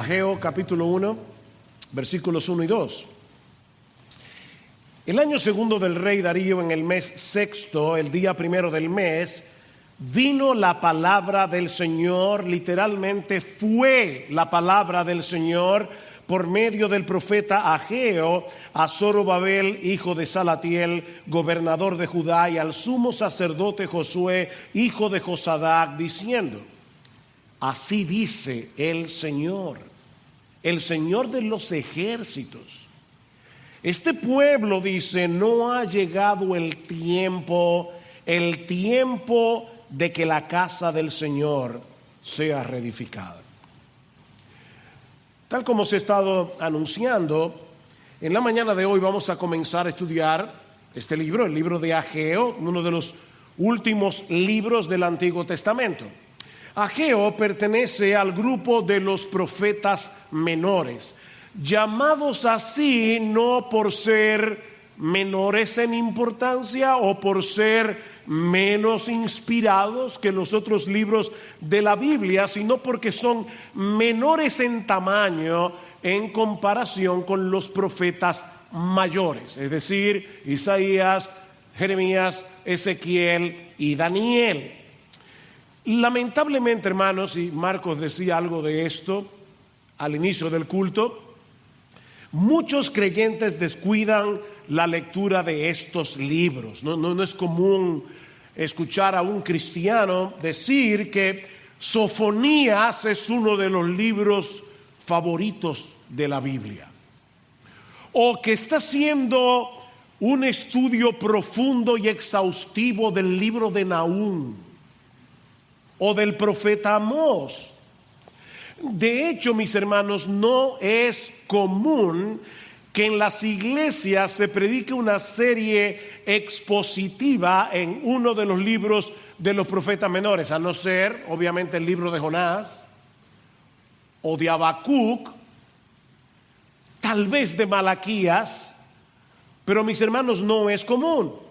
Ageo capítulo 1, versículos 1 y 2. El año segundo del rey Darío, en el mes sexto, el día primero del mes, vino la palabra del Señor, literalmente fue la palabra del Señor por medio del profeta Ageo a Zorobabel, hijo de Salatiel, gobernador de Judá, y al sumo sacerdote Josué, hijo de Josadac, diciendo: así dice el Señor de los ejércitos. Este pueblo dice: no ha llegado el tiempo de que la casa del Señor sea reedificada. Tal como se ha estado anunciando, en la mañana de hoy vamos a comenzar a estudiar este libro, el libro de Ageo, uno de los últimos libros del Antiguo Testamento. Ageo pertenece al grupo de los profetas menores, llamados así no por ser menores en importancia o por ser menos inspirados que los otros libros de la Biblia, sino porque son menores en tamaño en comparación con los profetas mayores, es decir, Isaías, Jeremías, Ezequiel y Daniel. Lamentablemente, hermanos, y Marcos decía algo de esto al inicio del culto, muchos creyentes descuidan la lectura de estos libros. No es común escuchar a un cristiano decir que Sofonías es uno de los libros favoritos de la Biblia, o que está haciendo un estudio profundo y exhaustivo del libro de Nahum o del profeta Amós. De hecho, mis hermanos, no es común que en las iglesias se predique una serie expositiva en uno de los libros de los profetas menores, a no ser, obviamente, el libro de Jonás o de Habacuc, tal vez de Malaquías, pero mis hermanos, no es común.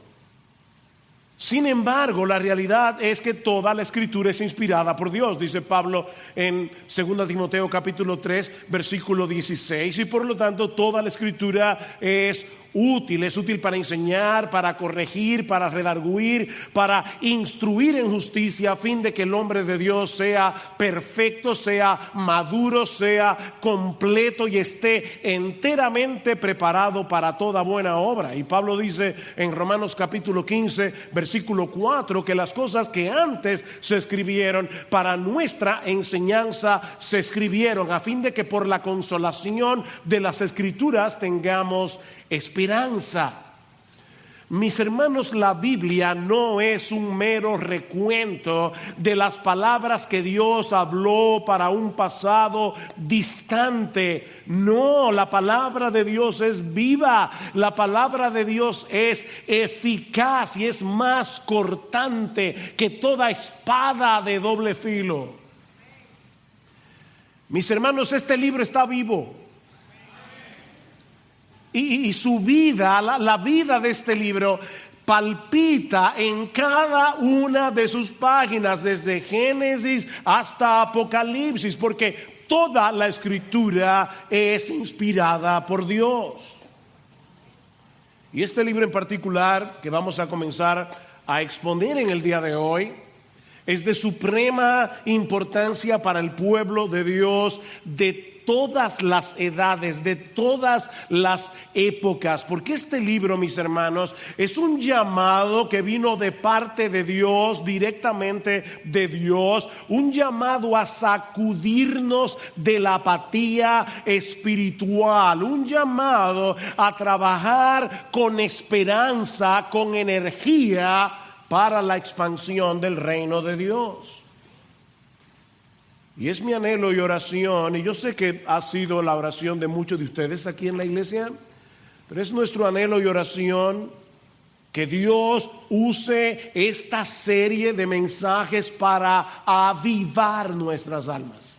Sin embargo, la realidad es que toda la Escritura es inspirada por Dios, dice Pablo en 2 Timoteo capítulo 3, versículo 16, y por lo tanto toda la Escritura es útil para enseñar, para corregir, para redarguir, para instruir en justicia, a fin de que el hombre de Dios sea perfecto, sea maduro, sea completo y esté enteramente preparado para toda buena obra. Y Pablo dice en Romanos capítulo 15, versículo 4, que las cosas que antes se escribieron para nuestra enseñanza se escribieron, a fin de que por la consolación de las Escrituras tengamos esperanza. Mis hermanos, la Biblia no es un mero recuento de las palabras que Dios habló para un pasado distante. No, la palabra de Dios es viva, la palabra de Dios es eficaz y es más cortante que toda espada de doble filo. Mis hermanos, este libro está vivo. Y su vida, la vida de este libro, palpita en cada una de sus páginas, desde Génesis hasta Apocalipsis, porque toda la Escritura es inspirada por Dios. Y este libro en particular, que vamos a comenzar a exponer en el día de hoy, es de suprema importancia para el pueblo de Dios de todas las edades, de todas las épocas, porque este libro, mis hermanos, es un llamado que vino de parte de Dios, directamente de Dios, un llamado a sacudirnos de la apatía espiritual, un llamado a trabajar con esperanza, con energía para la expansión del reino de Dios. Y es mi anhelo y oración, y yo sé que ha sido la oración de muchos de ustedes aquí en la iglesia, pero es nuestro anhelo y oración que Dios use esta serie de mensajes para avivar nuestras almas.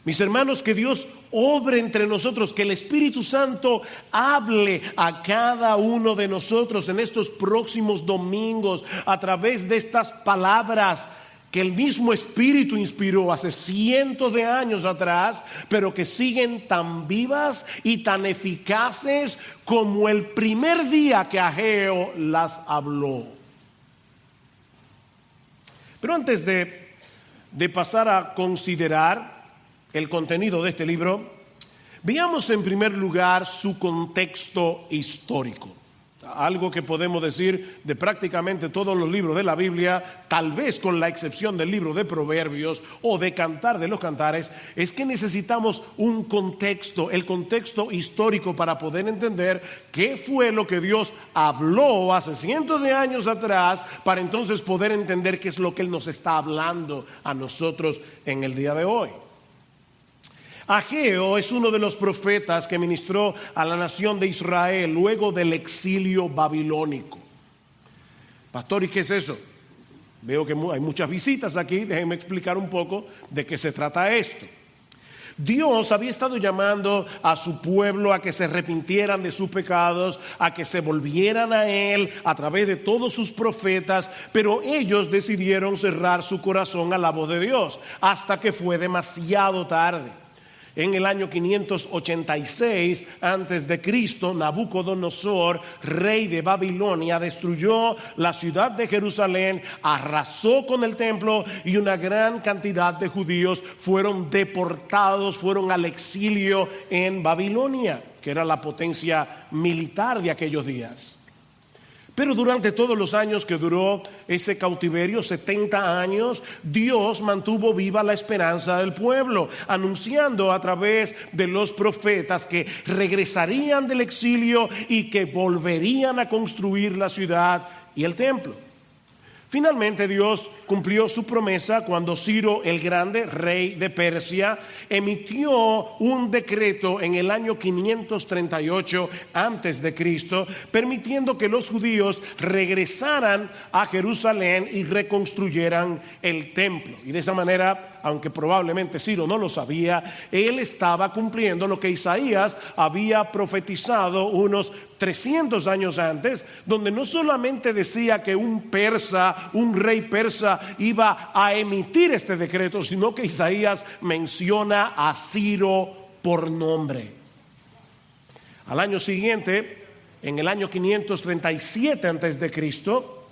Mis hermanos, que Dios obre entre nosotros, que el Espíritu Santo hable a cada uno de nosotros en estos próximos domingos a través de estas palabras que el mismo Espíritu inspiró hace cientos de años atrás, pero que siguen tan vivas y tan eficaces como el primer día que Ageo las habló. Pero antes de pasar a considerar el contenido de este libro, veamos en primer lugar su contexto histórico. Algo que podemos decir de prácticamente todos los libros de la Biblia, tal vez con la excepción del libro de Proverbios o de Cantar de los Cantares, es que necesitamos un contexto, el contexto histórico para poder entender qué fue lo que Dios habló hace cientos de años atrás, para entonces poder entender qué es lo que Él nos está hablando a nosotros en el día de hoy. Ageo es uno de los profetas que ministró a la nación de Israel luego del exilio babilónico. Pastor, ¿y qué es eso? Veo que hay muchas visitas aquí, déjenme explicar un poco de qué se trata esto. Dios había estado llamando a su pueblo a que se arrepintieran de sus pecados, a que se volvieran a Él a través de todos sus profetas, pero ellos decidieron cerrar su corazón a la voz de Dios hasta que fue demasiado tarde. En el año 586 antes de Cristo, Nabucodonosor, rey de Babilonia, destruyó la ciudad de Jerusalén, arrasó con el templo y una gran cantidad de judíos fueron deportados, fueron al exilio en Babilonia, que era la potencia militar de aquellos días. Pero durante todos los años que duró ese cautiverio, 70 años, Dios mantuvo viva la esperanza del pueblo, anunciando a través de los profetas que regresarían del exilio y que volverían a construir la ciudad y el templo. Finalmente Dios cumplió su promesa cuando Ciro el Grande, rey de Persia, emitió un decreto en el año 538 antes de Cristo, permitiendo que los judíos regresaran a Jerusalén y reconstruyeran el templo. Y de esa manera, aunque probablemente Ciro no lo sabía, él estaba cumpliendo lo que Isaías había profetizado unos 300 años antes, donde no solamente decía que un rey persa iba a emitir este decreto, sino que Isaías menciona a Ciro por nombre. Al año siguiente, en el año 537 antes de Cristo,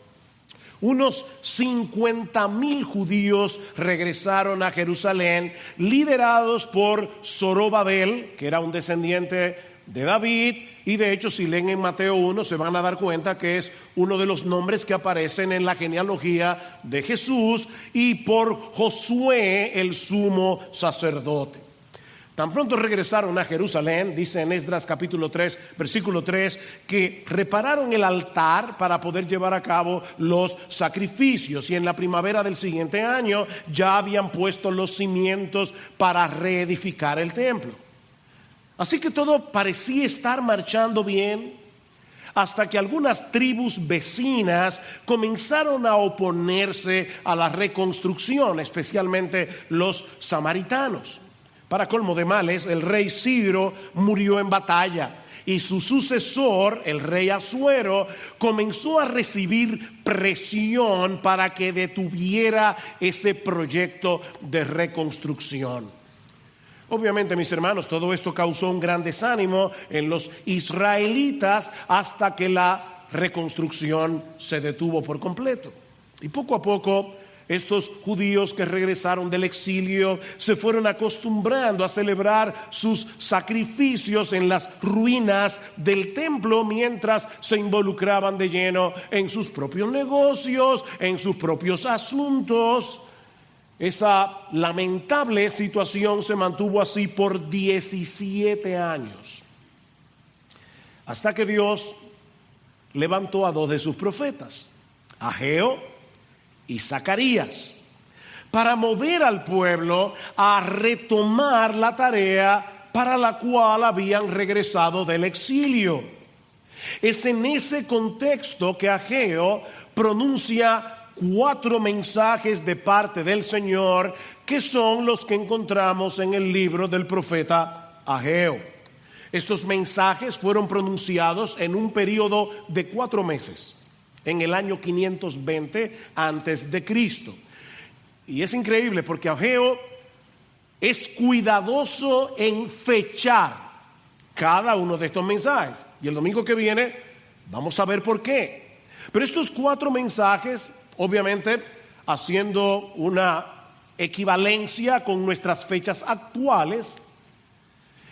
unos 50,000 judíos regresaron a Jerusalén, liderados por Zorobabel, que era un descendiente de David, y de hecho si leen en Mateo 1 se van a dar cuenta que es uno de los nombres que aparecen en la genealogía de Jesús, y por Josué el sumo sacerdote. Tan pronto regresaron a Jerusalén, dice en Esdras capítulo 3, versículo 3, que repararon el altar para poder llevar a cabo los sacrificios, y en la primavera del siguiente año ya habían puesto los cimientos para reedificar el templo. Así que todo parecía estar marchando bien, hasta que algunas tribus vecinas comenzaron a oponerse a la reconstrucción, especialmente los samaritanos. Para colmo de males, el rey Ciro murió en batalla, y su sucesor, el rey Asuero, comenzó a recibir presión para que detuviera ese proyecto de reconstrucción. Obviamente, mis hermanos, todo esto causó un gran desánimo en los israelitas hasta que la reconstrucción se detuvo por completo. Y poco a poco, estos judíos que regresaron del exilio se fueron acostumbrando a celebrar sus sacrificios en las ruinas del templo, mientras se involucraban de lleno en sus propios negocios, en sus propios asuntos. Esa lamentable situación se mantuvo así por 17 años, hasta que Dios levantó a dos de sus profetas, Ageo y Zacarías, para mover al pueblo a retomar la tarea para la cual habían regresado del exilio. Es en ese contexto que Ageo pronuncia 4 mensajes de parte del Señor, que son los que encontramos en el libro del profeta Ageo. Estos mensajes fueron pronunciados en un periodo de 4 meses, en el año 520 antes de Cristo. Y es increíble porque Ageo es cuidadoso en fechar cada uno de estos mensajes. Y el domingo que viene vamos a ver por qué. Pero estos 4 mensajes, obviamente, haciendo una equivalencia con nuestras fechas actuales,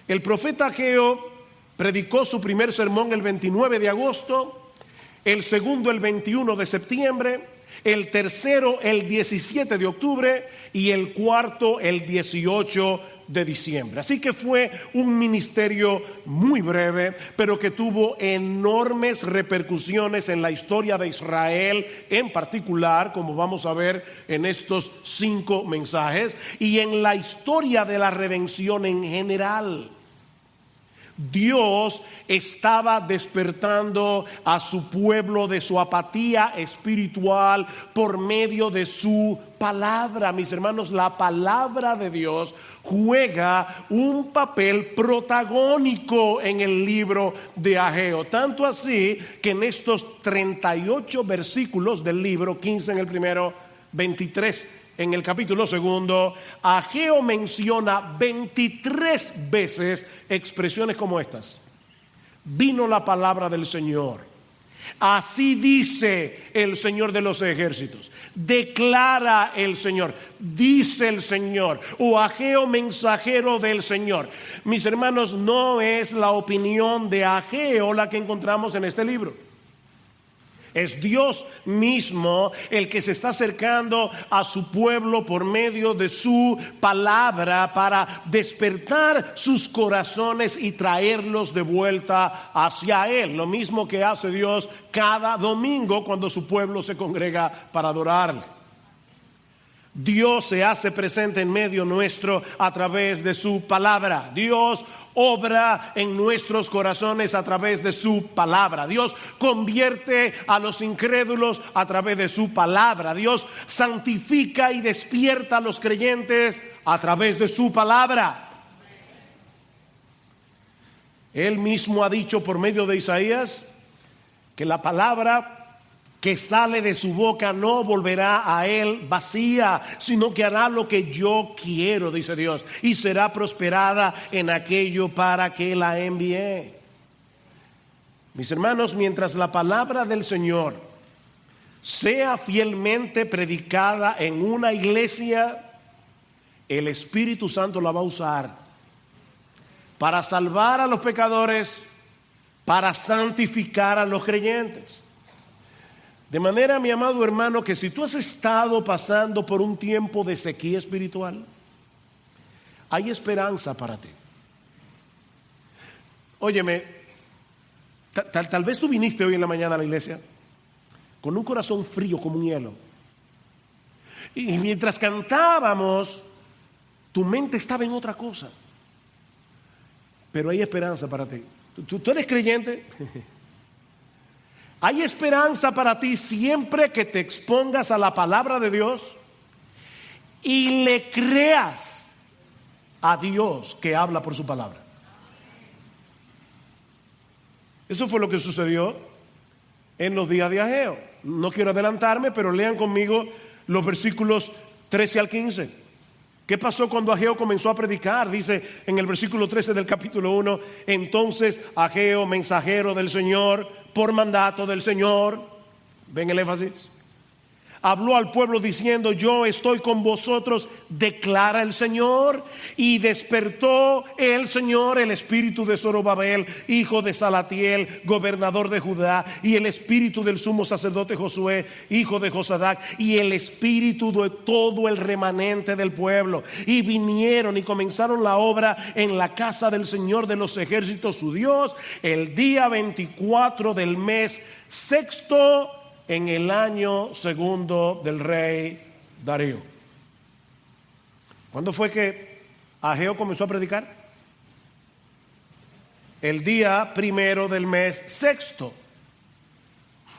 el profeta Ageo predicó su primer sermón el 29 de agosto, el segundo el 21 de septiembre, el tercero el 17 de octubre y el cuarto el 18 de diciembre. Así que fue un ministerio muy breve, pero que tuvo enormes repercusiones en la historia de Israel en particular, como vamos a ver en estos 5 mensajes, y en la historia de la redención en general. Dios estaba despertando a su pueblo de su apatía espiritual por medio de su palabra. Mis hermanos, la palabra de Dios juega un papel protagónico en el libro de Ageo. Tanto así que en estos 38 versículos del libro, 15 en el primero, 23 en el capítulo segundo, Ageo menciona 23 veces expresiones como estas. Vino la palabra del Señor. Así dice el Señor de los ejércitos. Declara el Señor. Dice el Señor. O Ageo, mensajero del Señor. Mis hermanos, no es la opinión de Ageo la que encontramos en este libro. Es Dios mismo el que se está acercando a su pueblo por medio de su palabra para despertar sus corazones y traerlos de vuelta hacia Él. Lo mismo que hace Dios cada domingo cuando su pueblo se congrega para adorarle. Dios se hace presente en medio nuestro a través de su palabra. Dios obra en nuestros corazones a través de su palabra. Dios convierte a los incrédulos a través de su palabra. Dios santifica y despierta a los creyentes a través de su palabra. Él mismo ha dicho por medio de Isaías que la palabra que sale de su boca no volverá a él vacía, sino que hará lo que yo quiero, dice Dios, y será prosperada en aquello para que la envié. Mis hermanos, mientras la palabra del Señor sea fielmente predicada en una iglesia, el Espíritu Santo la va a usar para salvar a los pecadores, para santificar a los creyentes. De manera, mi amado hermano, que si tú has estado pasando por un tiempo de sequía espiritual, hay esperanza para ti. Óyeme, tal vez tú viniste hoy en la mañana a la iglesia con un corazón frío como un hielo. Y mientras cantábamos, tu mente estaba en otra cosa. Pero hay esperanza para ti. ¿Tú eres creyente? Hay esperanza para ti siempre que te expongas a la palabra de Dios y le creas a Dios que habla por su palabra. Eso fue lo que sucedió en los días de Ageo. No quiero adelantarme, pero lean conmigo los versículos 13 al 15. ¿Qué pasó cuando Ageo comenzó a predicar? Dice en el versículo 13 del capítulo 1, entonces Ageo, mensajero del Señor, por mandato del Señor, ven el énfasis, habló al pueblo diciendo, yo estoy con vosotros, declara el Señor. Y despertó el Señor el espíritu de Zorobabel, hijo de Salatiel, gobernador de Judá, y el espíritu del sumo sacerdote Josué, hijo de Josadac, y el espíritu de todo el remanente del pueblo. Y vinieron y comenzaron la obra en la casa del Señor de los ejércitos, su Dios, el día 24 del mes sexto, en el año segundo del rey Darío. ¿Cuándo fue que Ageo comenzó a predicar? El día primero del mes sexto.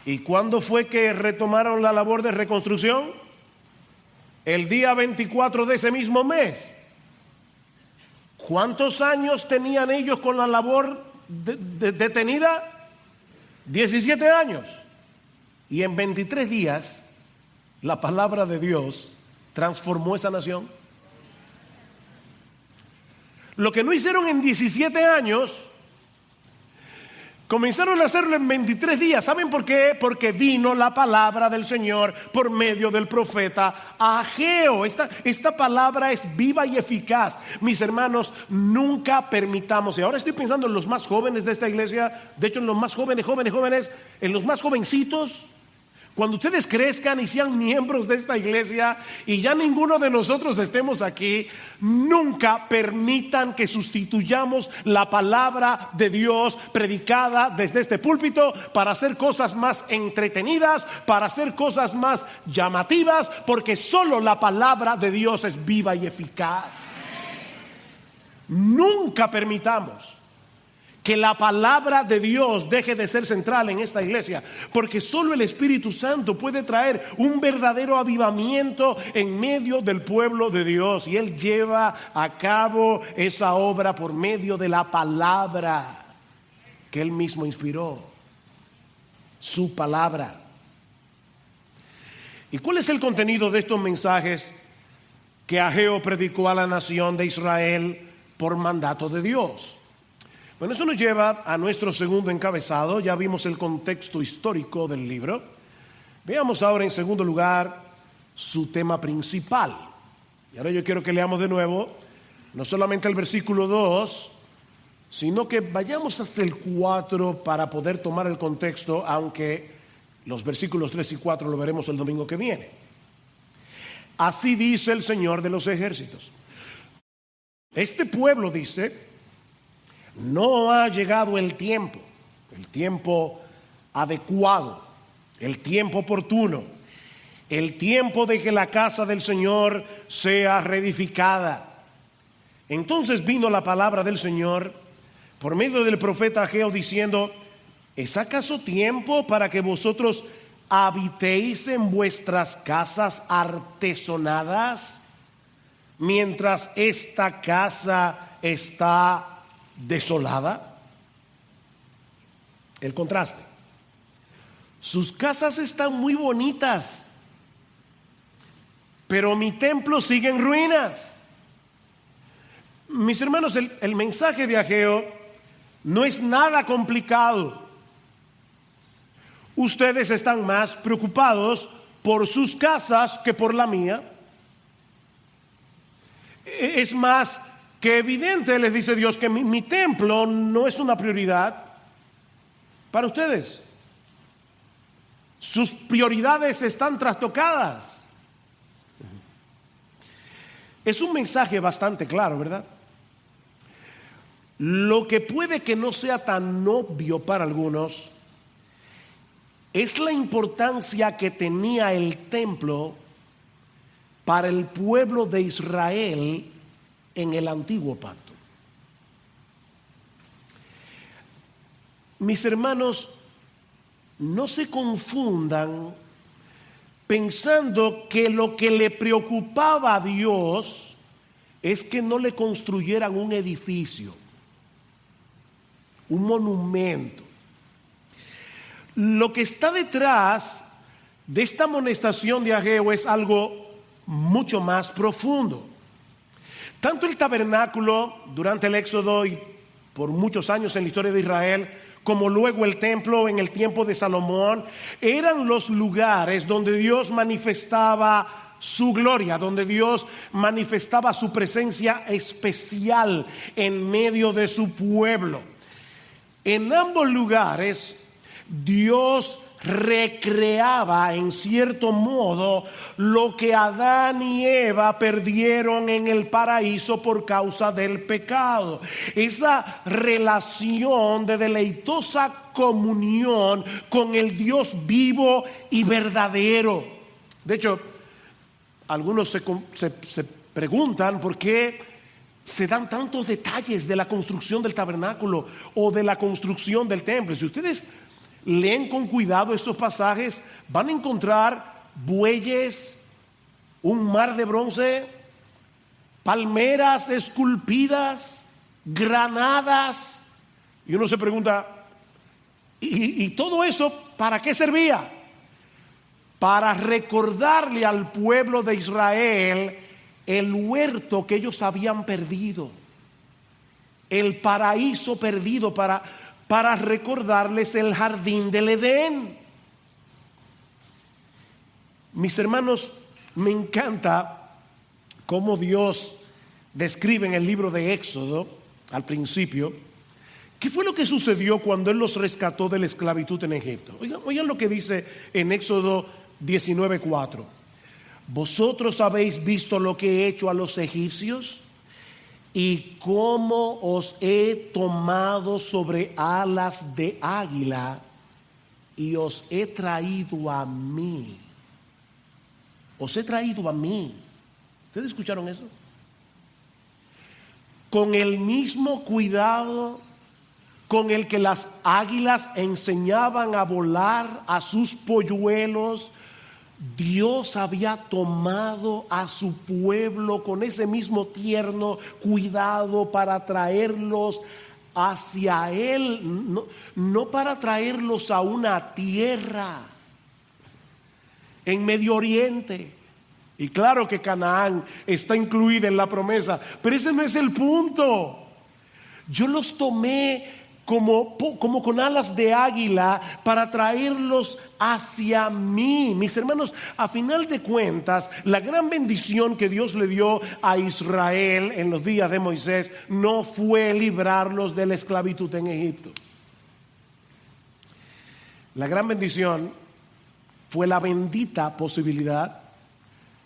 ¿Y cuándo fue que retomaron la labor de reconstrucción? El día 24 de ese mismo mes. ¿Cuántos años tenían ellos con la labor detenida? 17 años. Y en 23 días, la palabra de Dios transformó esa nación. Lo que no hicieron en 17 años, comenzaron a hacerlo en 23 días. ¿Saben por qué? Porque vino la palabra del Señor por medio del profeta Ageo. Esta palabra es viva y eficaz. Mis hermanos, nunca permitamos, y ahora estoy pensando en los más jóvenes de esta iglesia, de hecho en los más jóvenes, en los más jovencitos. Cuando ustedes crezcan y sean miembros de esta iglesia y ya ninguno de nosotros estemos aquí, nunca permitan que sustituyamos la palabra de Dios predicada desde este púlpito para hacer cosas más entretenidas, para hacer cosas más llamativas, porque solo la palabra de Dios es viva y eficaz. Nunca permitamos que la palabra de Dios deje de ser central en esta iglesia, porque solo el Espíritu Santo puede traer un verdadero avivamiento en medio del pueblo de Dios, y Él lleva a cabo esa obra por medio de la palabra que Él mismo inspiró, su palabra. ¿Y cuál es el contenido de estos mensajes que Ageo predicó a la nación de Israel por mandato de Dios? Bueno, eso nos lleva a nuestro segundo encabezado. Ya vimos el contexto histórico del libro. Veamos ahora en segundo lugar su tema principal. Y ahora yo quiero que leamos de nuevo, no solamente el versículo 2, sino que vayamos hasta el 4 para poder tomar el contexto, aunque los versículos 3 y 4 lo veremos el domingo que viene. Así dice el Señor de los ejércitos. Este pueblo dice: no ha llegado el tiempo adecuado, el tiempo oportuno, el tiempo de que la casa del Señor sea reedificada. Entonces vino la palabra del Señor por medio del profeta Ageo diciendo: ¿es acaso tiempo para que vosotros habitéis en vuestras casas artesonadas, mientras esta casa está desolada? El contraste. Sus casas están muy bonitas, pero mi templo sigue en ruinas. Mis hermanos, el mensaje de Ageo no es nada complicado. Ustedes están más preocupados por sus casas que por la mía. Es más que evidente, les dice Dios, que mi templo no es una prioridad para ustedes. Sus prioridades están trastocadas. Es un mensaje bastante claro, ¿verdad? Lo que puede que no sea tan obvio para algunos es la importancia que tenía el templo para el pueblo de Israel en el antiguo pacto. Mis hermanos, no se confundan pensando que lo que le preocupaba a Dios es que no le construyeran un edificio, un monumento. Lo que está detrás de esta amonestación de Ageo es algo mucho más profundo. Tanto el tabernáculo durante el Éxodo y por muchos años en la historia de Israel, como luego el templo en el tiempo de Salomón, eran los lugares donde Dios manifestaba su gloria, donde Dios manifestaba su presencia especial en medio de su pueblo. En ambos lugares, Dios recreaba en cierto modo lo que Adán y Eva perdieron en el paraíso por causa del pecado. Esa relación de deleitosa comunión con el Dios vivo y verdadero. De hecho, algunos se preguntan por qué se dan tantos detalles de la construcción del tabernáculo o de la construcción del templo. Si ustedes leen con cuidado estos pasajes, van a encontrar bueyes, un mar de bronce, palmeras esculpidas, granadas. Y uno se pregunta, ¿y todo eso para qué servía? para recordarle al pueblo de Israel el huerto que ellos habían perdido, el paraíso perdido, para recordarles el jardín del Edén. Mis hermanos, me encanta cómo Dios describe en el libro de Éxodo, al principio, qué fue lo que sucedió cuando Él los rescató de la esclavitud en Egipto. Oigan lo que dice en Éxodo 19:4. Vosotros habéis visto lo que he hecho a los egipcios y cómo os he tomado sobre alas de águila y os he traído a mí. Os he traído a mí. ¿Ustedes escucharon eso? Con el mismo cuidado con el que las águilas enseñaban a volar a sus polluelos, Dios había tomado a su pueblo con ese mismo tierno cuidado para traerlos hacia Él, no para traerlos a una tierra en Medio Oriente. Y claro que Canaán está incluida en la promesa, pero ese no es el punto. Yo los tomé como con alas de águila para traerlos hacia mí. Mis hermanos, a final de cuentas, la gran bendición que Dios le dio a Israel en los días de Moisés no fue librarlos de la esclavitud en Egipto. La gran bendición fue la bendita posibilidad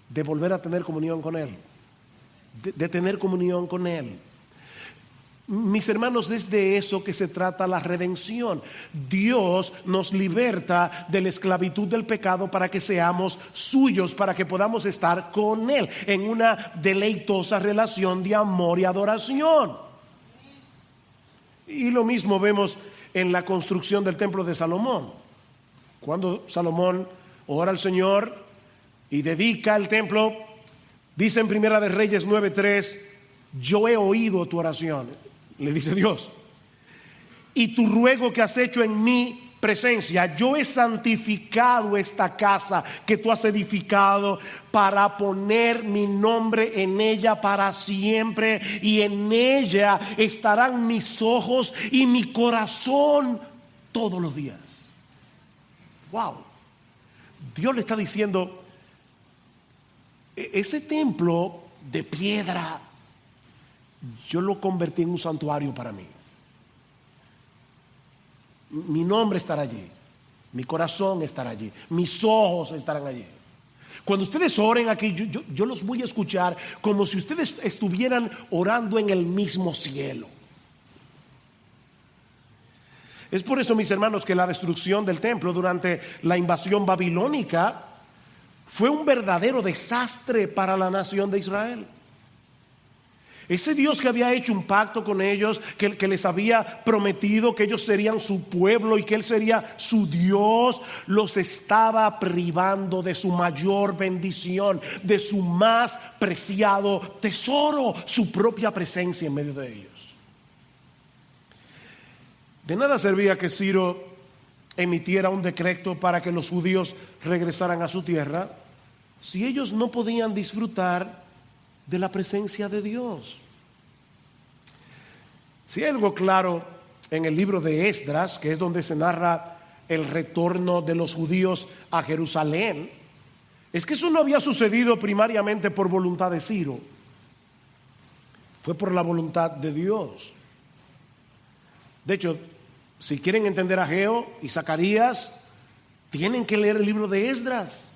de volver a tener comunión con Él, de tener comunión con Él. Mis hermanos, es de eso que se trata la redención. Dios nos liberta de la esclavitud del pecado para que seamos suyos, para que podamos estar con Él en una deleitosa relación de amor y adoración. Y lo mismo vemos en la construcción del templo de Salomón. Cuando Salomón ora al Señor y dedica el templo, dice en Primera de Reyes 9:3, yo he oído tu oración, le dice Dios, y tu ruego que has hecho en mi presencia. Yo he santificado esta casa que tú has edificado para poner mi nombre en ella para siempre, y en ella estarán mis ojos y mi corazón todos los días. Wow. Dios le está diciendo, ese templo de piedra yo lo convertí en un santuario para mí. Mi nombre estará allí, mi corazón estará allí, mis ojos estarán allí. Cuando ustedes oren aquí, yo los voy a escuchar como si ustedes estuvieran orando en el mismo cielo. Es por eso, mis hermanos, que la destrucción del templo durante la invasión babilónica fue un verdadero desastre para la nación de Israel. Ese Dios que había hecho un pacto con ellos, que les había prometido que ellos serían su pueblo y que Él sería su Dios, los estaba privando de su mayor bendición, de su más preciado tesoro, su propia presencia en medio de ellos. De nada servía que Ciro emitiera un decreto para que los judíos regresaran a su tierra si ellos no podían disfrutar de la presencia de Dios. Si hay algo claro en el libro de Esdras, que es donde se narra el retorno de los judíos a Jerusalén, es que eso no había sucedido primariamente por voluntad de Ciro, fue por la voluntad de Dios. De hecho, si quieren entender a Ageo y Zacarías, tienen que leer el libro de Esdras.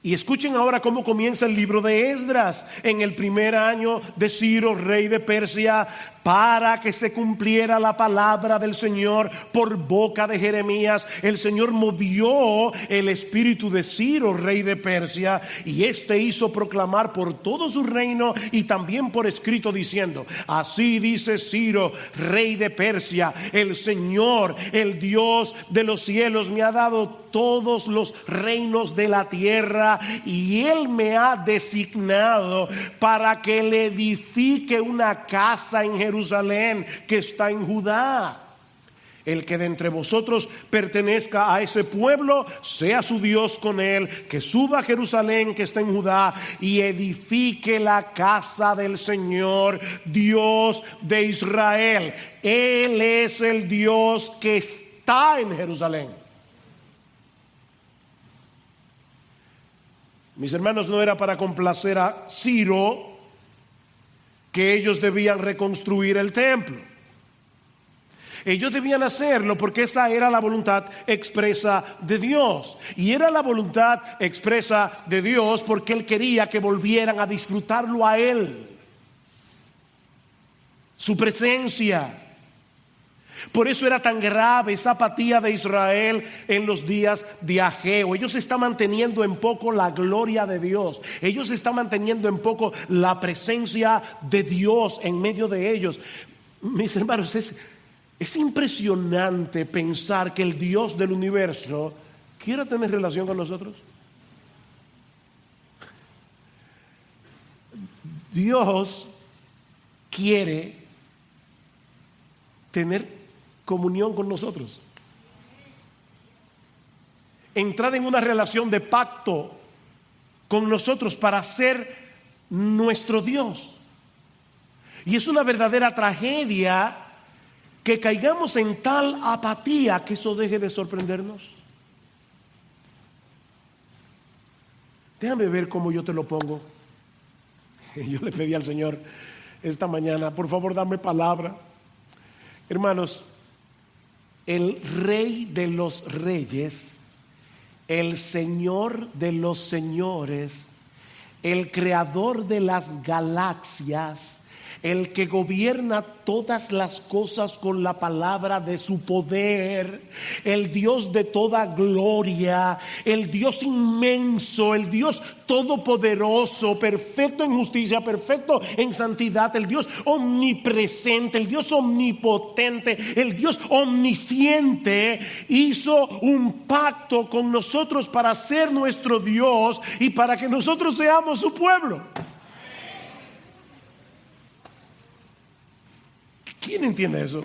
Y escuchen ahora cómo comienza el libro de Esdras. En el primer año de Ciro, rey de Persia, para que se cumpliera la palabra del Señor por boca de Jeremías, el Señor movió el espíritu de Ciro, rey de Persia, y éste hizo proclamar por todo su reino y también por escrito, diciendo: así dice Ciro, rey de Persia, el Señor, el Dios de los cielos, me ha dado todos los reinos de la tierra, y Él me ha designado para que le edifique una casa en Jerusalén que está en Judá. El que de entre vosotros pertenezca a ese pueblo, sea su Dios con él, que suba a Jerusalén que está en Judá y edifique la casa del Señor, Dios de Israel. Él es el Dios que está en Jerusalén. Mis hermanos, no era para complacer a Ciro que ellos debían reconstruir el templo. Ellos debían hacerlo porque esa era la voluntad expresa de Dios. Y era la voluntad expresa de Dios porque Él quería que volvieran a disfrutarlo a Él. Su presencia. Por eso era tan grave esa apatía de Israel en los días de Ageo. Ellos están manteniendo en poco la gloria de Dios. Ellos están manteniendo en poco la presencia de Dios en medio de ellos. Mis hermanos, es impresionante pensar que el Dios del universo quiera tener relación con nosotros. Dios quiere tener comunión con nosotros. Entrar en una relación de pacto con nosotros para ser nuestro Dios. Y es una verdadera tragedia que caigamos en tal apatía que eso deje de sorprendernos. Déjame ver cómo yo te lo pongo. Yo le pedí al Señor esta mañana, por favor dame palabra. Hermanos, el Rey de los Reyes, el Señor de los Señores, el Creador de las galaxias, el que gobierna todas las cosas con la palabra de su poder, el Dios de toda gloria, el Dios inmenso, el Dios todopoderoso, perfecto en justicia, perfecto en santidad, el Dios omnipresente, el Dios omnipotente, el Dios omnisciente, hizo un pacto con nosotros para ser nuestro Dios y para que nosotros seamos su pueblo. ¿Quién entiende eso?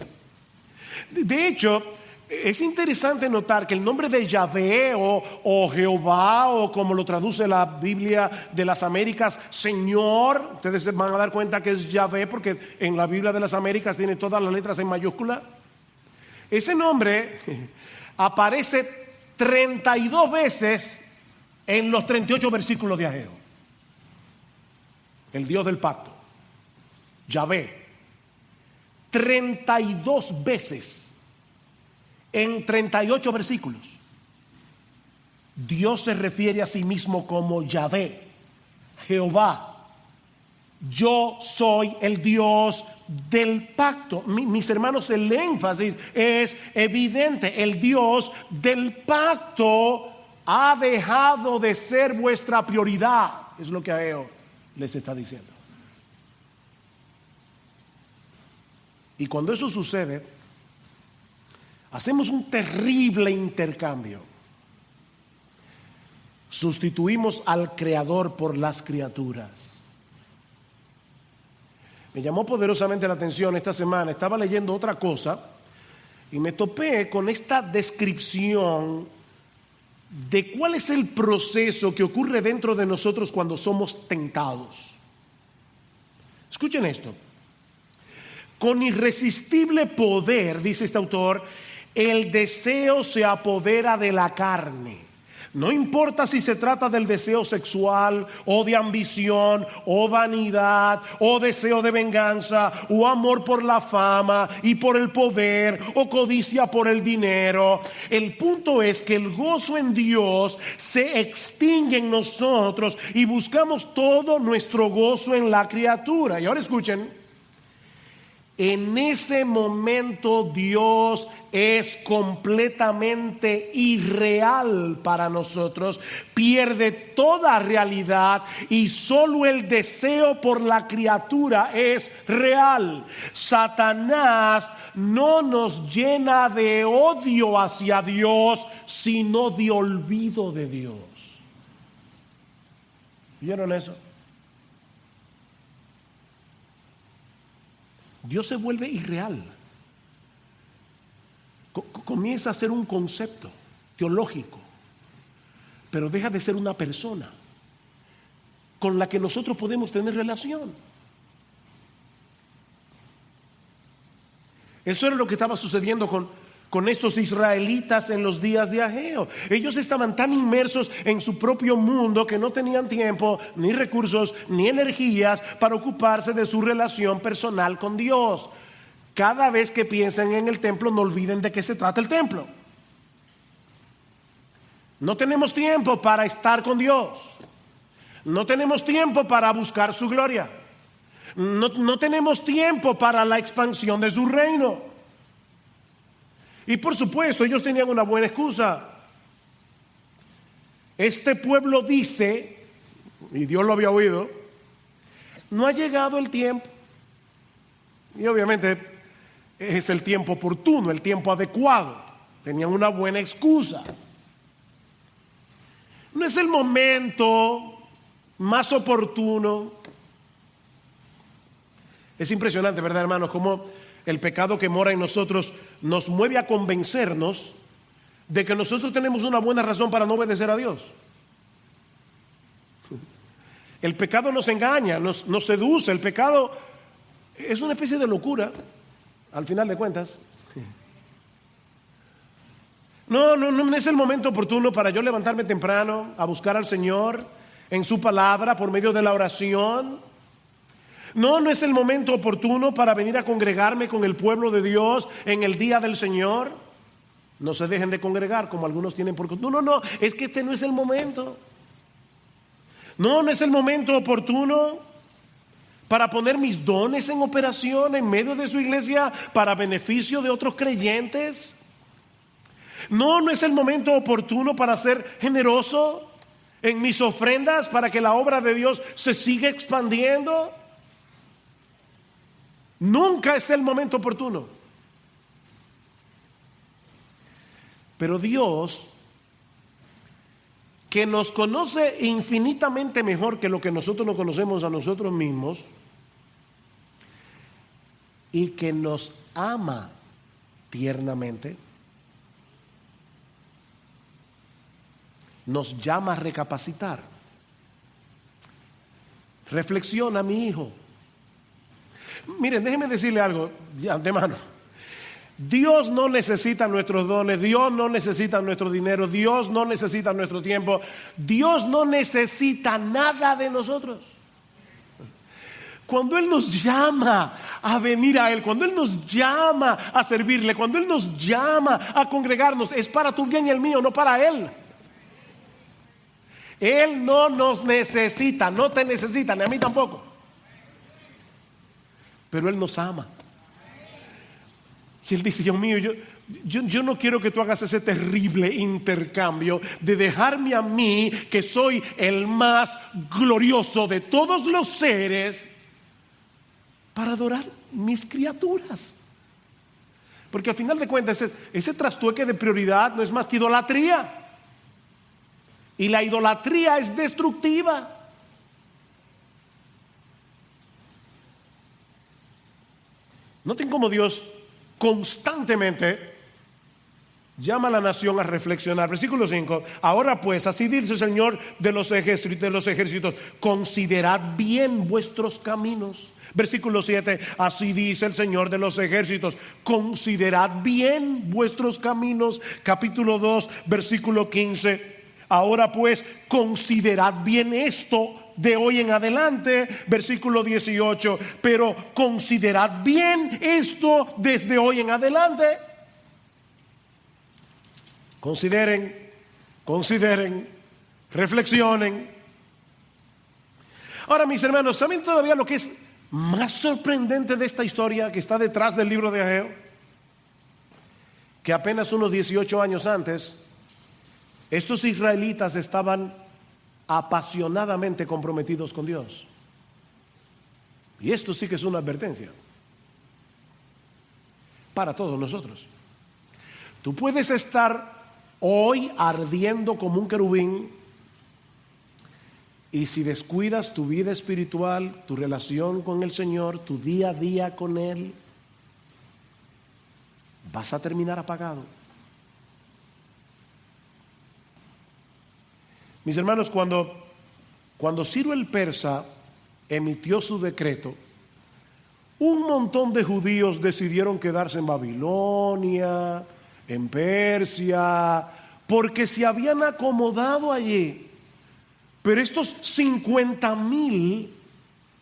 De hecho, es interesante notar que el nombre de Yahvé o Jehová, o como lo traduce la Biblia de las Américas, Señor, ustedes se van a dar cuenta que es Yahvé porque en la Biblia de las Américas tiene todas las letras en mayúscula. Ese nombre aparece 32 veces en los 38 versículos de Ageo. El Dios del pacto, Yahvé. 32 veces en 38 versículos. Dios se refiere a sí mismo como Yahvé, Jehová. Yo soy el Dios del pacto. Mis hermanos, el énfasis es evidente. El Dios del pacto ha dejado de ser vuestra prioridad. Es lo que Ageo les está diciendo. Y cuando eso sucede, hacemos un terrible intercambio. Sustituimos al Creador por las criaturas. Me llamó poderosamente la atención esta semana. Estaba leyendo otra cosa y me topé con esta descripción de cuál es el proceso que ocurre dentro de nosotros cuando somos tentados. Escuchen esto. Con irresistible poder, dice este autor, el deseo se apodera de la carne. No importa si se trata del deseo sexual o de ambición o vanidad o deseo de venganza o amor por la fama y por el poder o codicia por el dinero. El punto es que el gozo en Dios se extingue en nosotros y buscamos todo nuestro gozo en la criatura. Y ahora escuchen. En ese momento Dios es completamente irreal para nosotros, pierde toda realidad y solo el deseo por la criatura es real. Satanás no nos llena de odio hacia Dios, sino de olvido de Dios. ¿Vieron eso? Dios se vuelve irreal. comienza a ser un concepto teológico, pero deja de ser una persona con la que nosotros podemos tener relación. Eso era lo que estaba sucediendo con estos israelitas en los días de Ageo. Ellos estaban tan inmersos en su propio mundo que no tenían tiempo, ni recursos, ni energías para ocuparse de su relación personal con Dios. Cada vez que piensen en el templo, no olviden de qué se trata el templo. No tenemos tiempo para estar con Dios. No tenemos tiempo para buscar su gloria. No tenemos tiempo para la expansión de su reino. Y por supuesto, ellos tenían una buena excusa. Este pueblo dice, y Dios lo había oído, no ha llegado el tiempo. Y obviamente es el tiempo oportuno, el tiempo adecuado. Tenían una buena excusa. No es el momento más oportuno. Es impresionante, ¿verdad, hermanos? Cómo el pecado que mora en nosotros nos mueve a convencernos de que nosotros tenemos una buena razón para no obedecer a Dios. El pecado nos engaña, nos seduce. El pecado es una especie de locura, al final de cuentas. No es el momento oportuno para yo levantarme temprano a buscar al Señor en su palabra por medio de la oración. No es el momento oportuno para venir a congregarme con el pueblo de Dios en el día del Señor. No se dejen de congregar como algunos tienen por costumbre. No, es que este no es el momento. No es el momento oportuno para poner mis dones en operación en medio de su iglesia para beneficio de otros creyentes. No es el momento oportuno para ser generoso en mis ofrendas para que la obra de Dios se siga expandiendo. Nunca es el momento oportuno. Pero Dios, que nos conoce infinitamente mejor que lo que nosotros nos conocemos a nosotros mismos y que nos ama tiernamente, nos llama a recapacitar. Reflexiona, mi hijo. Miren, déjenme decirle algo de antemano. Dios no necesita nuestros dones, Dios no necesita nuestro dinero, Dios no necesita nuestro tiempo, Dios no necesita nada de nosotros. Cuando Él nos llama a venir a Él, cuando Él nos llama a servirle, cuando Él nos llama a congregarnos, es para tu bien y el mío, no para Él. Él no nos necesita, no te necesita, ni a mí tampoco. Pero Él nos ama. Y Él dice, Dios mío, yo no quiero que tú hagas ese terrible intercambio de dejarme a mí, que soy el más glorioso de todos los seres, para adorar mis criaturas. Porque al final de cuentas ese trastueque de prioridad no es más que idolatría. Y la idolatría es destructiva. Noten cómo Dios constantemente llama a la nación a reflexionar. Versículo 5. Ahora pues, así dice el Señor de los ejércitos, considerad bien vuestros caminos. Versículo 7. Así dice el Señor de los ejércitos, considerad bien vuestros caminos. Capítulo 2, versículo 15. Ahora pues, considerad bien esto de hoy en adelante. Versículo 18. Pero considerad bien esto desde hoy en adelante. Consideren, reflexionen. Ahora, mis hermanos, ¿saben todavía lo que es más sorprendente de esta historia que está detrás del libro de Ageo? Que apenas unos 18 años antes, estos israelitas estaban apasionadamente comprometidos con Dios. Y esto sí que es una advertencia para todos nosotros. Tú puedes estar hoy ardiendo como un querubín, y si descuidas tu vida espiritual, tu relación con el Señor, tu día a día con Él, vas a terminar apagado. Mis hermanos, cuando Ciro el Persa emitió su decreto, un montón de judíos decidieron quedarse en Babilonia, en Persia, porque se habían acomodado allí. Pero estos 50,000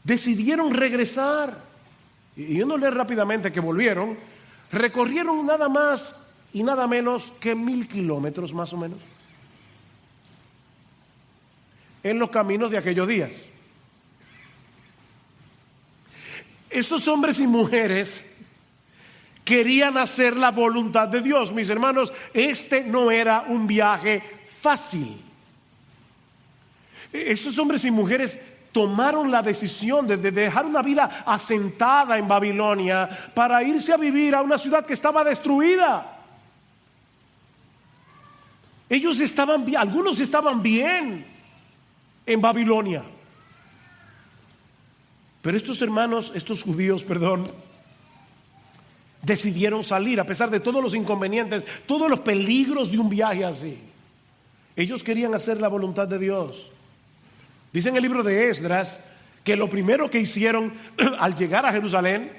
decidieron regresar. Y uno lee rápidamente que volvieron, recorrieron nada más y nada menos que 1,000 kilómetros más o menos en los caminos de aquellos días. Estos hombres y mujeres querían hacer la voluntad de Dios. Mis hermanos, este no era un viaje fácil. Estos hombres y mujeres tomaron la decisión de dejar una vida asentada en Babilonia para irse a vivir a una ciudad que estaba destruida. Ellos estaban bien, algunos estaban bien en Babilonia. Pero estos judíos, decidieron salir a pesar de todos los inconvenientes, todos los peligros de un viaje así. Ellos querían hacer la voluntad de Dios. Dice en el libro de Esdras que lo primero que hicieron al llegar a Jerusalén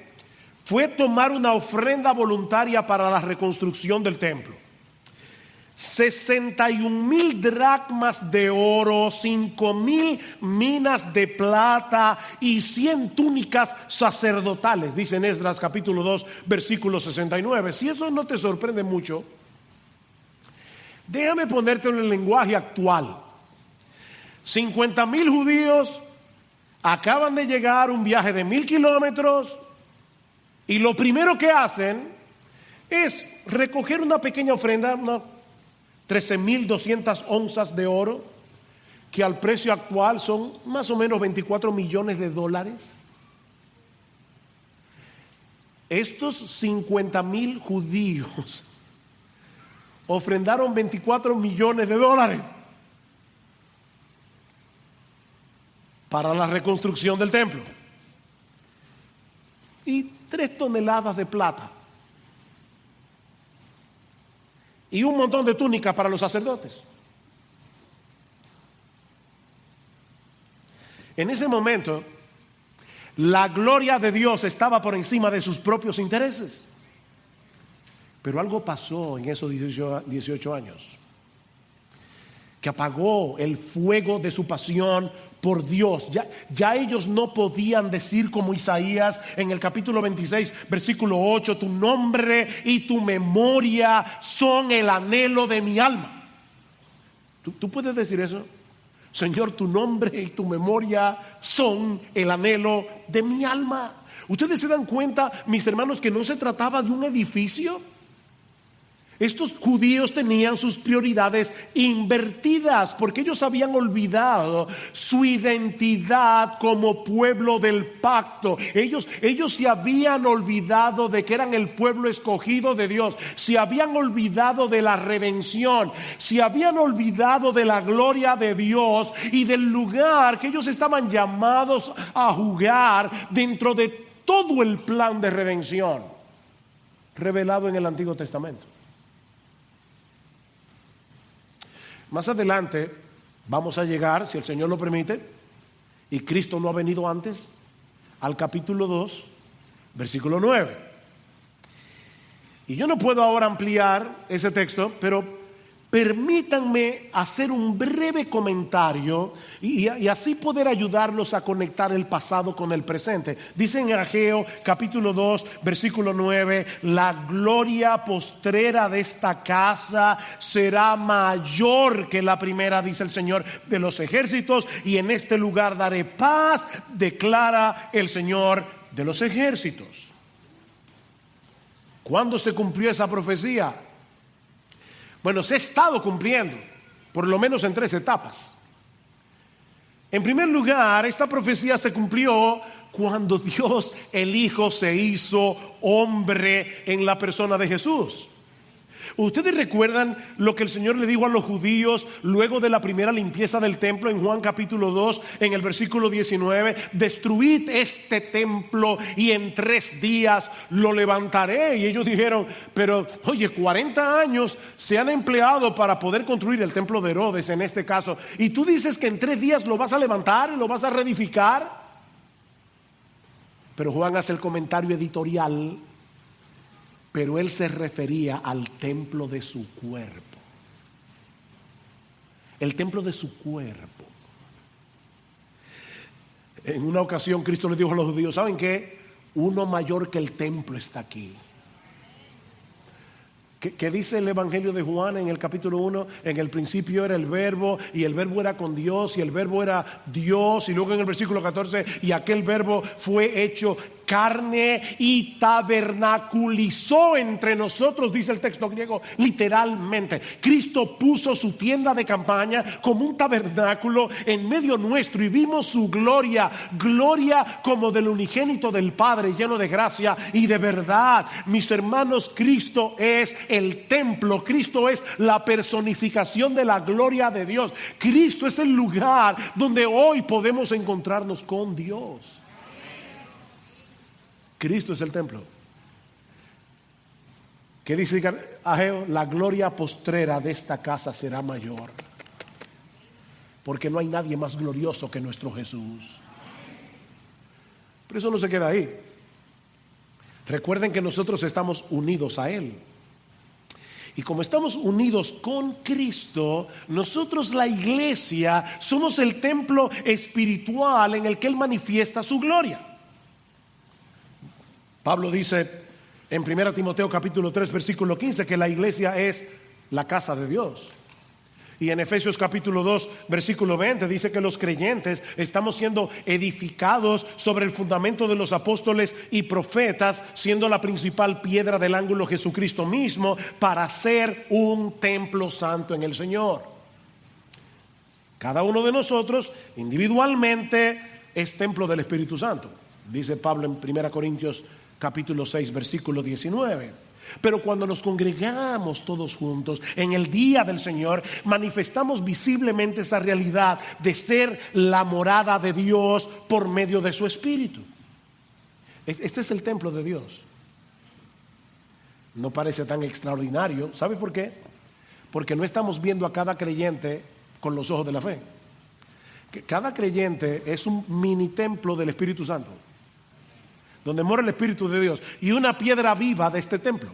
fue tomar una ofrenda voluntaria para la reconstrucción del templo. 61,000 dracmas de oro, 5,000 minas de plata y 100 túnicas sacerdotales, dice en Esdras capítulo 2, versículo 69. Si eso no te sorprende mucho, déjame ponerte en el lenguaje actual. 50,000 judíos acaban de llegar un viaje de 1,000 kilómetros y lo primero que hacen es recoger una pequeña ofrenda, 13,200 onzas de oro, que al precio actual son más o menos 24 millones de dólares. Estos 50,000 judíos ofrendaron 24 millones de dólares para la reconstrucción del templo y 3 toneladas de plata y un montón de túnicas para los sacerdotes. En ese momento, la gloria de Dios estaba por encima de sus propios intereses. Pero algo pasó en esos 18 años que apagó el fuego de su pasión por Dios. Ya ellos no podían decir como Isaías en el capítulo 26, versículo 8, tu nombre y tu memoria son el anhelo de mi alma. ¿Tú puedes decir eso? Señor, tu nombre y tu memoria son el anhelo de mi alma. ¿Ustedes se dan cuenta, mis hermanos, que no se trataba de un edificio? Estos judíos tenían sus prioridades invertidas porque ellos habían olvidado su identidad como pueblo del pacto. Ellos se habían olvidado de que eran el pueblo escogido de Dios. Se habían olvidado de la redención. Se habían olvidado de la gloria de Dios y del lugar que ellos estaban llamados a jugar dentro de todo el plan de redención revelado en el Antiguo Testamento. Más adelante vamos a llegar, si el Señor lo permite, y Cristo no ha venido antes, al capítulo 2, versículo 9. Y yo no puedo ahora ampliar ese texto, pero permítanme hacer un breve comentario y así poder ayudarlos a conectar el pasado con el presente. Dice en Ageo capítulo 2 versículo 9, la gloria postrera de esta casa será mayor que la primera, dice el Señor de los ejércitos, y en este lugar daré paz, declara el Señor de los ejércitos. ¿Cuándo se cumplió esa profecía? Bueno, se ha estado cumpliendo, por lo menos en 3 etapas. En primer lugar, esta profecía se cumplió cuando Dios el Hijo se hizo hombre en la persona de Jesús. Ustedes recuerdan lo que el Señor le dijo a los judíos luego de la primera limpieza del templo en Juan capítulo 2, en el versículo 19: destruid este templo y en 3 días lo levantaré. Y ellos dijeron: pero oye, 40 años se han empleado para poder construir el templo de Herodes en este caso, y tú dices que en 3 días lo vas a levantar y lo vas a reedificar. Pero Juan hace el comentario editorial: pero él se refería al templo de su cuerpo. El templo de su cuerpo. En una ocasión Cristo le dijo a los judíos: ¿saben qué? Uno mayor que el templo está aquí. ¿Qué dice el Evangelio de Juan en el capítulo 1? En el principio era el verbo, y el verbo era con Dios, y el verbo era Dios. Y luego en el versículo 14: y aquel verbo fue hecho carne y tabernaculizó entre nosotros, dice el texto griego, literalmente. Cristo puso su tienda de campaña como un tabernáculo en medio nuestro, y vimos su gloria, gloria como del unigénito del Padre, lleno de gracia y de verdad. Mis hermanos, Cristo es el templo. Cristo es la personificación de la gloria de Dios. Cristo es el lugar donde hoy podemos encontrarnos con Dios. Cristo es el templo. ¿Qué dice Ageo? La gloria postrera de esta casa será mayor, porque no hay nadie más glorioso que nuestro Jesús. Pero eso no se queda ahí. Recuerden que nosotros estamos unidos a Él. Y como estamos unidos con Cristo, nosotros, la iglesia, somos el templo espiritual en el que Él manifiesta su gloria. Pablo dice en 1 Timoteo capítulo 3 versículo 15 que la iglesia es la casa de Dios. Y en Efesios capítulo 2 versículo 20 dice que los creyentes estamos siendo edificados sobre el fundamento de los apóstoles y profetas, siendo la principal piedra del ángulo Jesucristo mismo, para ser un templo santo en el Señor. Cada uno de nosotros individualmente es templo del Espíritu Santo, dice Pablo en 1 Corintios capítulo 6 versículo 19. Pero cuando nos congregamos todos juntos en el día del Señor, manifestamos visiblemente esa realidad de ser la morada de Dios por medio de su Espíritu. Este es el templo de Dios. No parece tan extraordinario. ¿Sabe por qué? Porque no estamos viendo a cada creyente con los ojos de la fe. Cada creyente es un mini templo del Espíritu Santo, donde mora el Espíritu de Dios, y una piedra viva de este templo.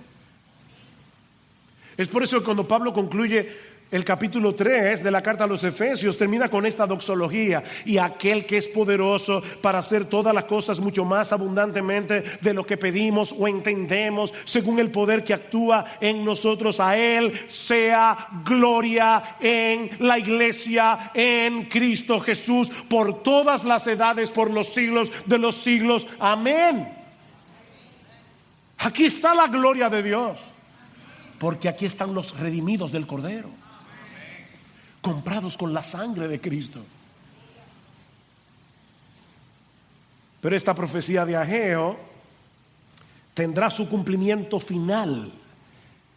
Es por eso que cuando Pablo concluye el capítulo 3 de la carta a los Efesios, termina con esta doxología: y aquel que es poderoso para hacer todas las cosas mucho más abundantemente de lo que pedimos o entendemos, según el poder que actúa en nosotros, a Él sea gloria en la iglesia, en Cristo Jesús, por todas las edades, por los siglos de los siglos. Amén. Aquí está la gloria de Dios, porque aquí están los redimidos del Cordero, comprados con la sangre de Cristo. Pero esta profecía de Ageo tendrá su cumplimiento final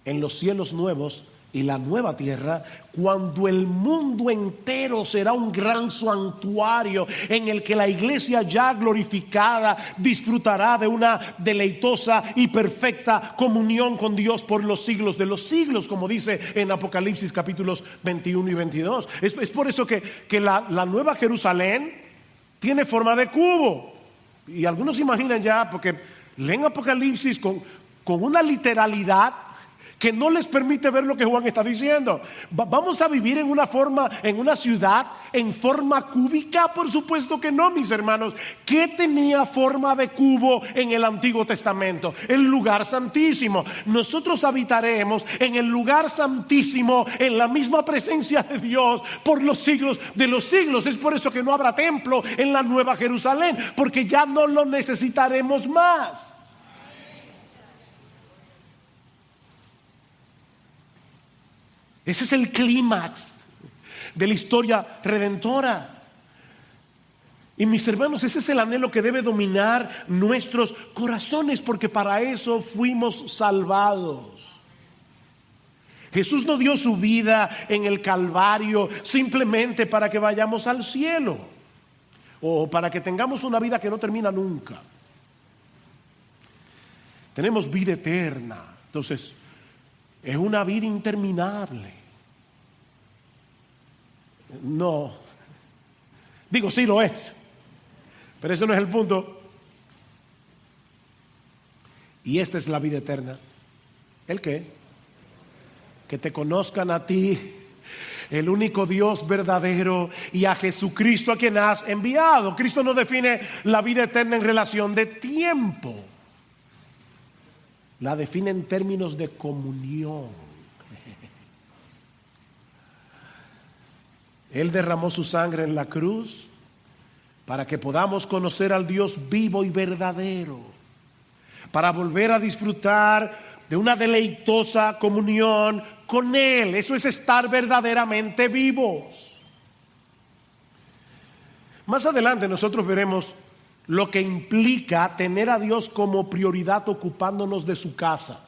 en los cielos nuevos y la nueva tierra, cuando el mundo entero será un gran santuario en el que la iglesia ya glorificada disfrutará de una deleitosa y perfecta comunión con Dios por los siglos de los siglos, como dice en Apocalipsis capítulos 21 y 22. Es por eso que la nueva Jerusalén tiene forma de cubo. Y algunos imaginan ya, porque leen Apocalipsis con una literalidad que no les permite ver lo que Juan está diciendo. ¿Vamos a vivir en una ciudad en forma cúbica? Por supuesto que no, mis hermanos. ¿Qué tenía forma de cubo en el Antiguo Testamento? El lugar santísimo. Nosotros habitaremos en el lugar santísimo, en la misma presencia de Dios por los siglos de los siglos. Es por eso que no habrá templo en la Nueva Jerusalén, porque ya no lo necesitaremos más. Ese es el clímax de la historia redentora. Y mis hermanos, ese es el anhelo que debe dominar nuestros corazones, porque para eso fuimos salvados. Jesús no dio su vida en el Calvario simplemente para que vayamos al cielo o para que tengamos una vida que no termina nunca. Tenemos vida eterna, entonces es una vida interminable. No, digo sí lo es, pero ese no es el punto. Y esta es la vida eterna. ¿El qué? Que te conozcan a ti, el único Dios verdadero, y a Jesucristo a quien has enviado. Cristo no define la vida eterna en relación de tiempo. La define en términos de comunión. Él derramó su sangre en la cruz para que podamos conocer al Dios vivo y verdadero, para volver a disfrutar de una deleitosa comunión con Él. Eso es estar verdaderamente vivos. Más adelante nosotros veremos lo que implica tener a Dios como prioridad ocupándonos de su casa.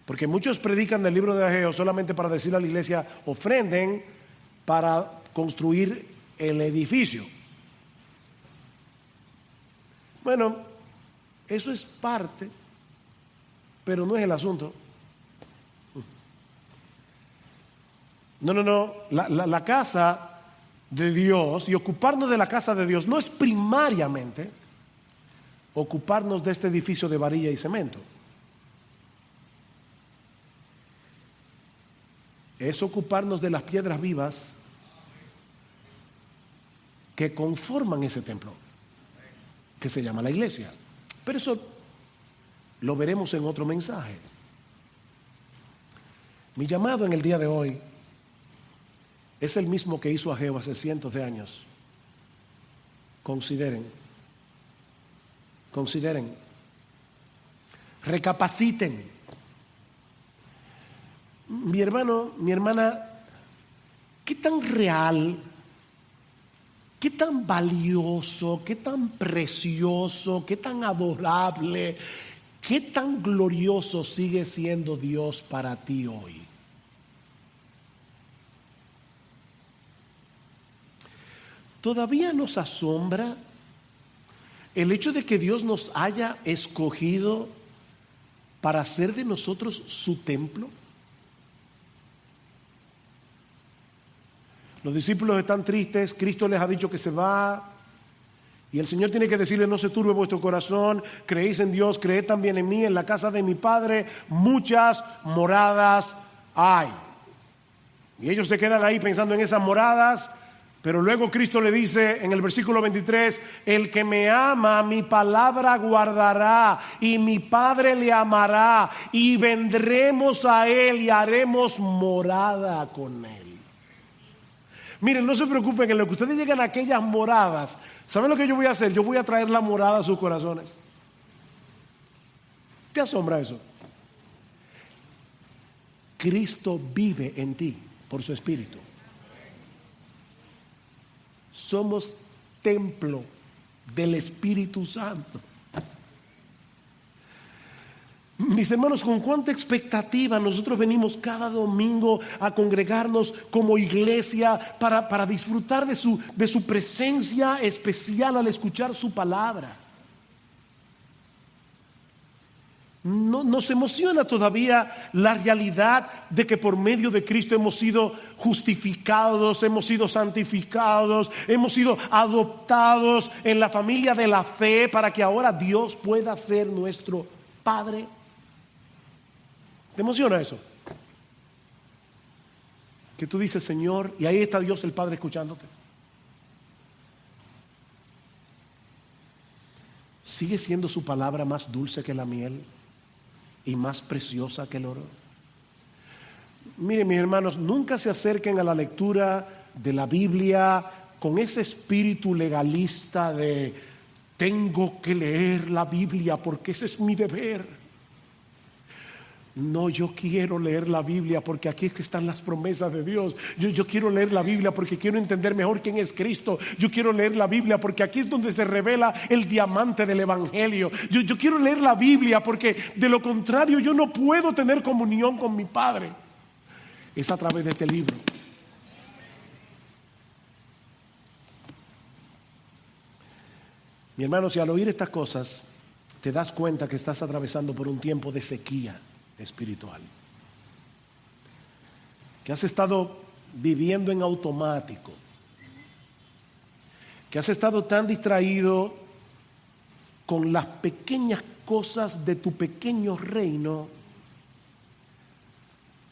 Porque muchos predican del libro de Ageo solamente para decirle a la iglesia, ofrenden para construir el edificio. Bueno, eso es parte, pero no es el asunto. No. La casa de Dios y ocuparnos de la casa de Dios no es primariamente ocuparnos de este edificio de varilla y cemento. Es ocuparnos de las piedras vivas que conforman ese templo, que se llama la iglesia. Pero eso lo veremos en otro mensaje. Mi llamado en el día de hoy es el mismo que hizo Ageo hace cientos de años. Consideren, recapaciten. Mi hermano, mi hermana, ¿qué tan real, qué tan valioso, qué tan precioso, qué tan adorable, qué tan glorioso sigue siendo Dios para ti hoy? ¿Todavía nos asombra el hecho de que Dios nos haya escogido para hacer de nosotros su templo? Los discípulos están tristes, Cristo les ha dicho que se va y el Señor tiene que decirles: no se turbe vuestro corazón, creéis en Dios, creed también en mí, en la casa de mi Padre muchas moradas hay. Y ellos se quedan ahí pensando en esas moradas. Pero luego Cristo le dice en el versículo 23, el que me ama, mi palabra guardará, y mi Padre le amará, y vendremos a él y haremos morada con él. Miren, no se preocupen, en lo que ustedes llegan a aquellas moradas, ¿saben lo que yo voy a hacer? Yo voy a traer la morada a sus corazones. ¿Te asombra eso? Cristo vive en ti por su Espíritu. Somos templo del Espíritu Santo. Mis hermanos, con cuánta expectativa nosotros venimos cada domingo a congregarnos como iglesia para disfrutar de su presencia especial al escuchar su palabra. No, nos emociona todavía la realidad de que por medio de Cristo hemos sido justificados, hemos sido santificados, hemos sido adoptados en la familia de la fe para que ahora Dios pueda ser nuestro Padre. ¿Te emociona eso? Que tú dices, Señor, y ahí está Dios el Padre escuchándote. ¿Sigue siendo su palabra más dulce que la miel y más preciosa que el oro? Miren, mis hermanos, nunca se acerquen a la lectura de la Biblia con ese espíritu legalista de tengo que leer la Biblia porque ese es mi deber. No, yo quiero leer la Biblia porque aquí es que están las promesas de Dios. Yo quiero leer la Biblia porque quiero entender mejor quién es Cristo. Yo quiero leer la Biblia porque aquí es donde se revela el diamante del Evangelio. Yo quiero leer la Biblia porque de lo contrario yo no puedo tener comunión con mi Padre. es a través de este libro. Mi hermano, si al oír estas cosas te das cuenta que estás atravesando por un tiempo de sequía espiritual, que has estado viviendo en automático, que has estado tan distraído con las pequeñas cosas de tu pequeño reino,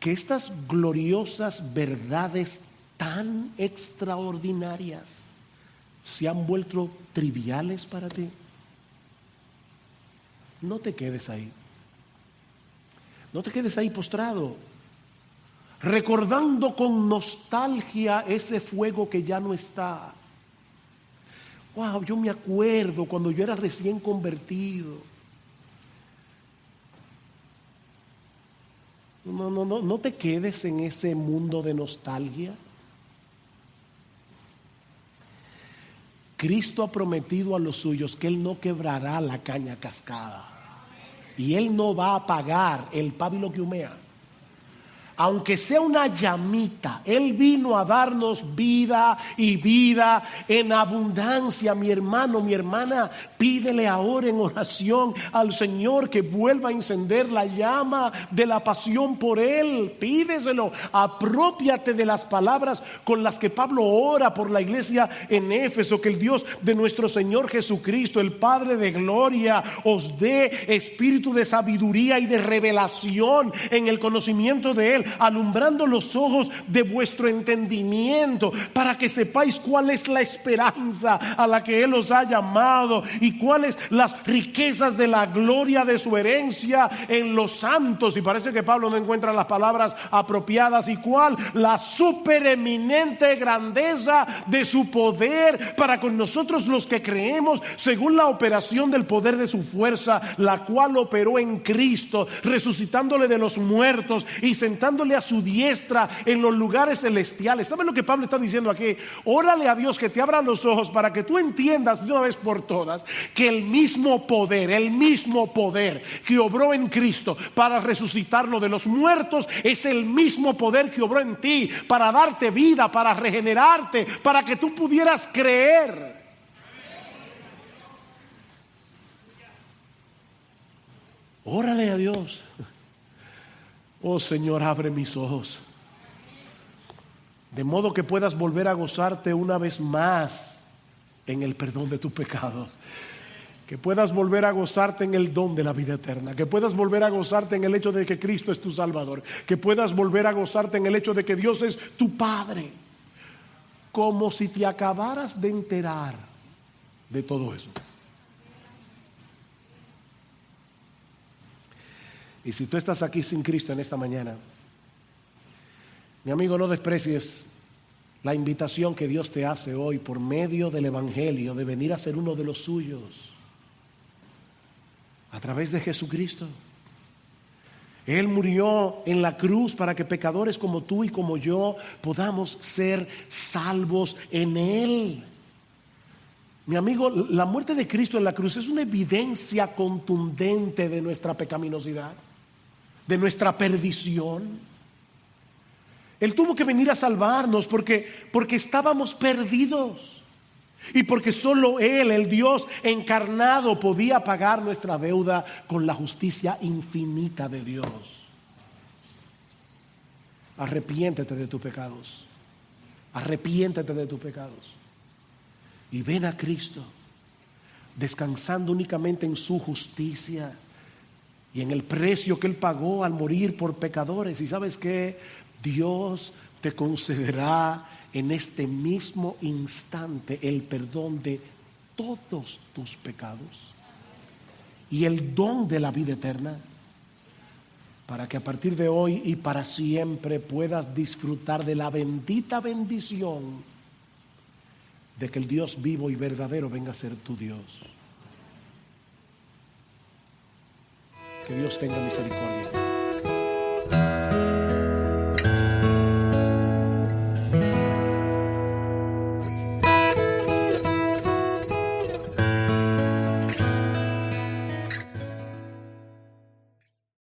que estas gloriosas verdades tan extraordinarias se han vuelto triviales para ti. No te quedes ahí. No te quedes ahí postrado, recordando con nostalgia ese fuego que ya no está. Wow, yo me acuerdo cuando yo era recién convertido. No te quedes en ese mundo de nostalgia. Cristo ha prometido a los suyos que Él no quebrará la caña cascada. Y Él no va a apagar el pábilo que humea. Aunque sea una llamita, Él vino a darnos vida y vida en abundancia. Mi hermano, mi hermana, pídele ahora en oración al Señor que vuelva a encender la llama de la pasión por Él. Pídeselo, apropiate de las palabras con las que Pablo ora por la iglesia en Éfeso. Que el Dios de nuestro Señor Jesucristo, el Padre de gloria, os dé espíritu de sabiduría y de revelación en el conocimiento de Él, alumbrando los ojos de vuestro entendimiento, para que sepáis cuál es la esperanza a la que Él os ha llamado y cuáles las riquezas de la gloria de su herencia en los santos. Y parece que Pablo no encuentra las palabras apropiadas. ¿Y cuál? La supereminente grandeza de su poder para con nosotros los que creemos, según la operación del poder de su fuerza, la cual operó en Cristo, resucitándole de los muertos y sentándole a su diestra en los lugares celestiales. ¿Saben lo que Pablo está diciendo aquí? Órale a Dios que te abra los ojos para que tú entiendas de una vez por todas que el mismo poder que obró en Cristo para resucitarlo de los muertos es el mismo poder que obró en ti para darte vida, para regenerarte, para que tú pudieras creer. Órale a Dios. Oh Señor, abre mis ojos, de modo que puedas volver a gozarte una vez más en el perdón de tus pecados, que puedas volver a gozarte en el don de la vida eterna, que puedas volver a gozarte en el hecho de que Cristo es tu Salvador, que puedas volver a gozarte en el hecho de que Dios es tu Padre, como si te acabaras de enterar de todo eso. Y si tú estás aquí sin Cristo en esta mañana, mi amigo, no desprecies la invitación que Dios te hace hoy por medio del Evangelio de venir a ser uno de los suyos a través de Jesucristo. Él murió en la cruz para que pecadores como tú y como yo podamos ser salvos en Él. Mi amigo, la muerte de Cristo en la cruz es una evidencia contundente de nuestra pecaminosidad, de nuestra perdición. Él tuvo que venir a salvarnos porque estábamos perdidos y porque solo Él, el Dios encarnado, podía pagar nuestra deuda con la justicia infinita de Dios. Arrepiéntete de tus pecados. Arrepiéntete de tus pecados. Y ven a Cristo, descansando únicamente en su justicia y en el precio que Él pagó al morir por pecadores. Y ¿sabes qué? Dios te concederá en este mismo instante el perdón de todos tus pecados y el don de la vida eterna, para que a partir de hoy y para siempre puedas disfrutar de la bendita bendición de que el Dios vivo y verdadero venga a ser tu Dios. Que Dios tenga misericordia.